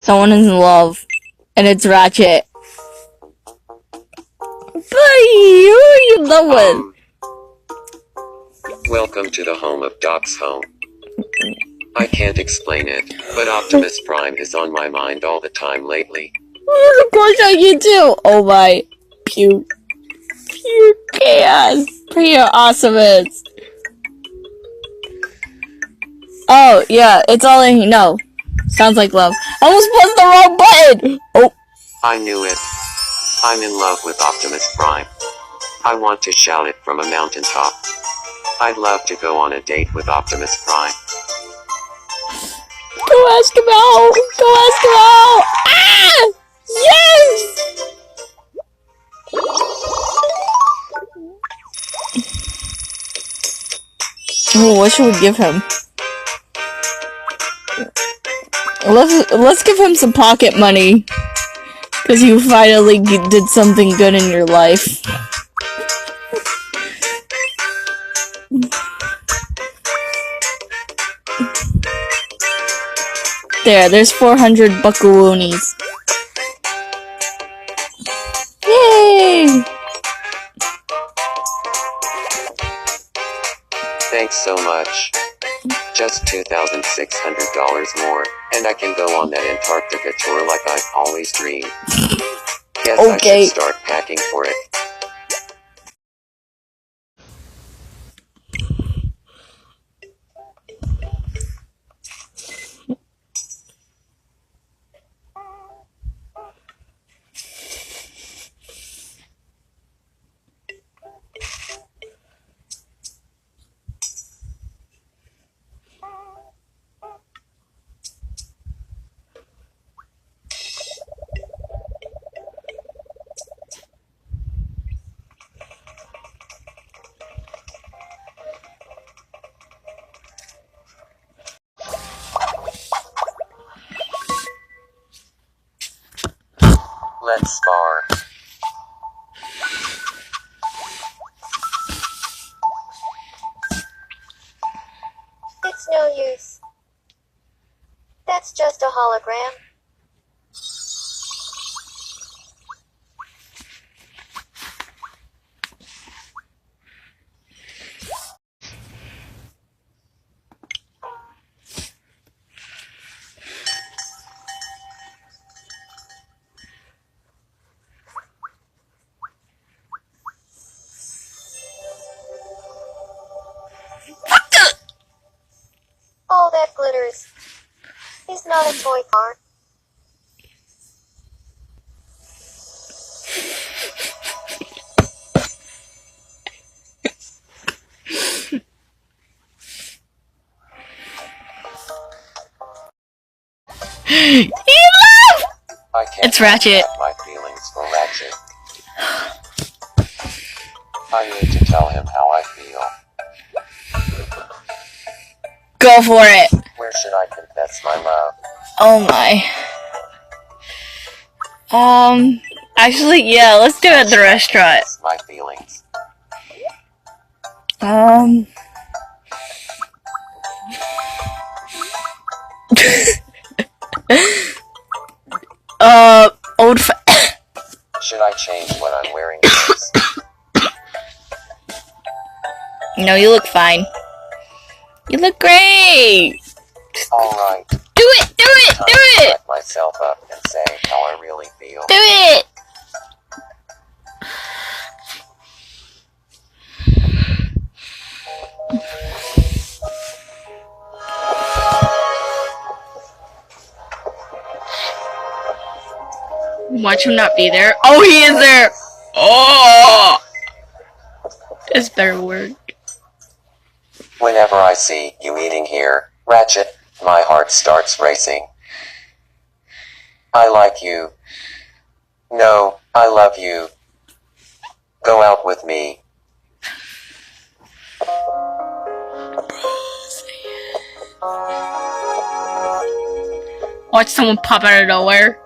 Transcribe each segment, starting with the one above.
Someone is in love. And it's Ratchet. Buddy, who are you in love with? Welcome to the home of Doc's home. I can't explain it, but Optimus Prime is on my mind all the time lately. Of course I you too. Oh my. Pure chaos. Pure awesomeness. Oh, yeah, it's all in here. No. Sounds like love. I almost pressed the wrong button! Oh. I knew it. I'm in love with Optimus Prime. I want to shout it from a mountaintop. I'd love to go on a date with Optimus Prime. Go ask him out! Go ask him out! Ah! Yes! Oh, what should we give him? Let's give him some pocket money. Because you finally did something good in your life. There's 400 buckaroonies. Yay! Thanks so much. Just $2,600 more, and I can go on that Antarctica tour like I've always dreamed. Guess Okay. I should start packing for it. Let's spar. It's no use. That's just a hologram. All that glitters is not a toy car. I can't It's Ratchet. have my feelings for Ratchet. I need to tell him how I feel. Go for it. Where should I confess my love? Oh my. Actually, yeah, let's do it at the restaurant. My feelings. Old Should I change what I'm wearing first? No, you look fine. You look great! Alright. Do it! Do it! Time Do to it! let myself up and say how I really feel. Do it! Watch him not be there. Oh, he is there! Oh! This better work. Whenever I see you eating here, Ratchet, my heart starts racing. I like you. No, I love you. Go out with me. Watch someone pop out of nowhere.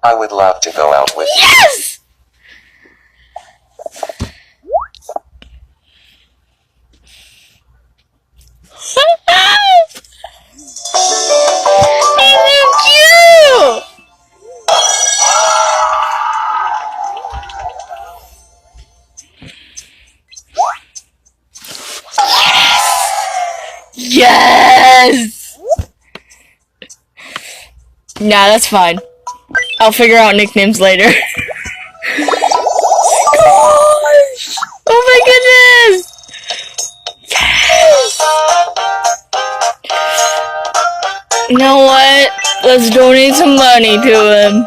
I would love to go out with you. Yes! Yes! Nah, that's fine. I'll figure out nicknames later. Gosh! Oh my goodness! Yes! You know what? Let's donate some money to him.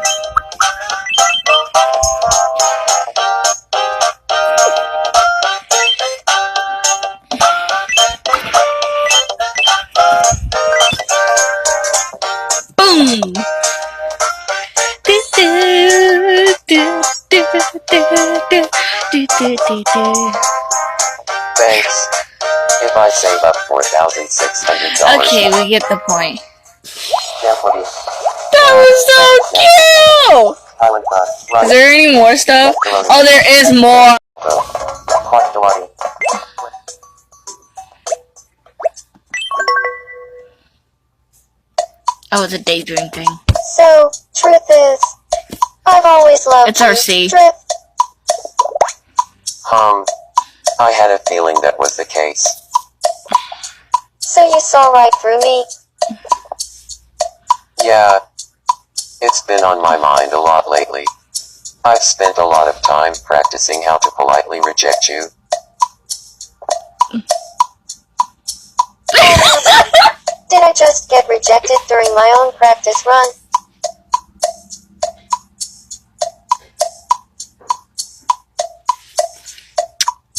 Boom! Thanks. If I save up $4,600. Okay, we get the point. That would be That was so cute! Island Bus. Is there any more stuff? Oh, there is more. Oh, it's a daydream thing. So, truth is, I've always loved It's you, RC. Drift. I had a feeling that was the case. So you saw right through me. Yeah. It's been on my mind a lot lately. I've spent a lot of time practicing how to politely reject you. Did I just get rejected during my own practice run?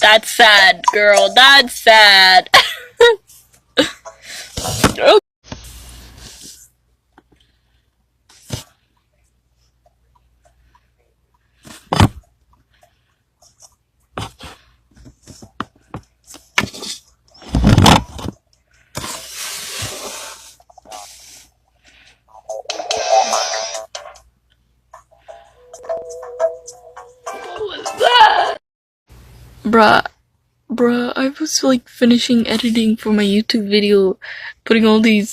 That's sad, girl. That's sad. Oh. What was that? Bruh, I was like finishing editing for my YouTube video, putting all the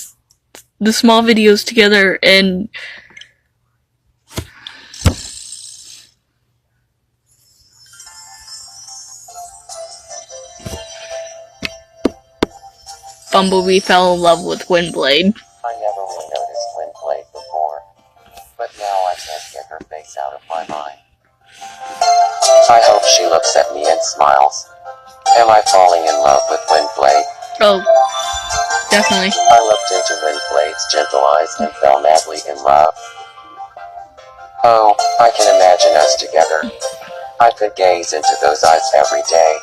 small videos together, and Bumblebee fell in love with Windblade. I never really noticed Windblade before, but now I can't get her face out of my mind. I hope she looks at me and smiles. Am I falling in love with Windblade? Oh, definitely. I looked into Windblade's gentle eyes and fell madly in love. Oh, I can imagine us together. I could gaze into those eyes every day.